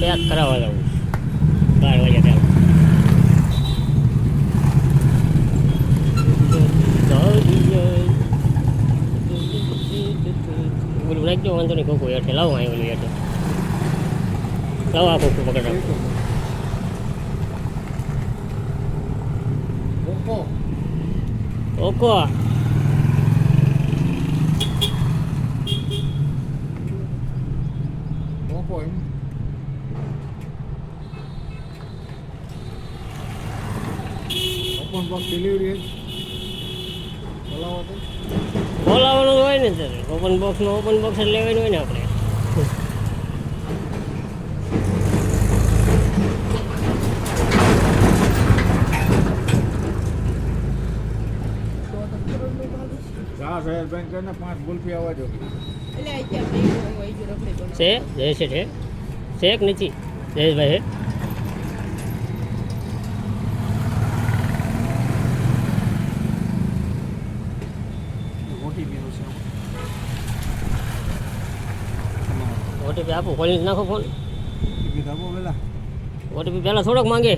Pack કરાવવા જવું 12 વાગ્યા પહેલાં. બોલું નાખજો વાંધો નહીં ખોખું હેઠે લાવો અહીં ઓલું હેઠે લાવો આ ખોખું પકડ રાખો. ઓકો બોલાવવાનું હોય ને સર ઓપન બોક્સમાં ઓપન બોક્સ જ લેવાનું હોય ને આપણે. છે જય છે શેખ નથી જયેશભાઈ ઓટીપી આપો ખોલી નાખો ફોન. ઓટીપી પહેલાં થોડોક માંગે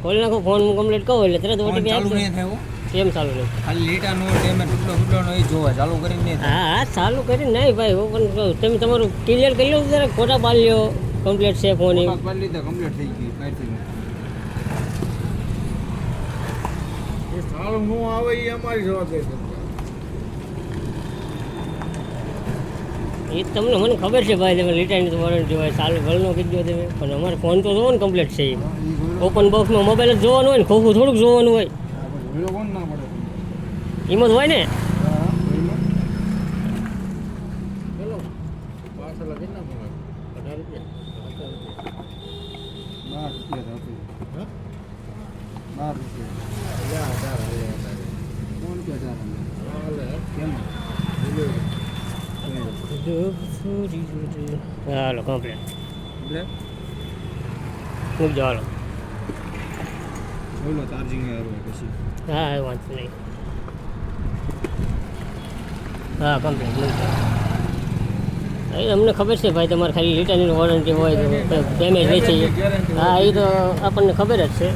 ખોલી નાખો ફોન કમ્પ્લીટ કહો એટલે તરત ઓટીપી આપો. કેમ ચાલુ નહીં ખાલી લીટાનો ટેમે ટુકડો નો એ જોવા ચાલુ કરીને હા ચાલુ કરીને નહીં ભાઈ ઓપન તમે તમારું ક્લિયર કરી લો જરા ખોટા પાડી લ્યો કમ્પ્લીટ છે ફોન પાડી લીધા કમ્પ્લીટ થઈ ગઈ કાઈ થઈ એ સારું નો આવે એ અમારી જવાબદારી. એ તમને મને ખબર છે ભાઈ તમે લીટાની વોરંટી હોય ચાલુ ભલનો કીધો તમે પણ અમારે ફોન તો જોવો ને કમ્પ્લીટ છે ઓપન બોક્સમાં મોબાઈલ જ જોવાનું હોય ને ખોખું થોડુંક જોવાનું હોય એમાં જ હોય ને. હાલો કમ્પ્લેટ મૂકજો હાલો. હા વાંધો નહીં હા કમ્પ્લેટ મૂકજો. અમને ખબર છે ભાઈ તમારે ખાલી લીટરની વોરંટી હોય તો ડેમેજ નહીં થઈ. હા એ તો આપણને ખબર જ છે.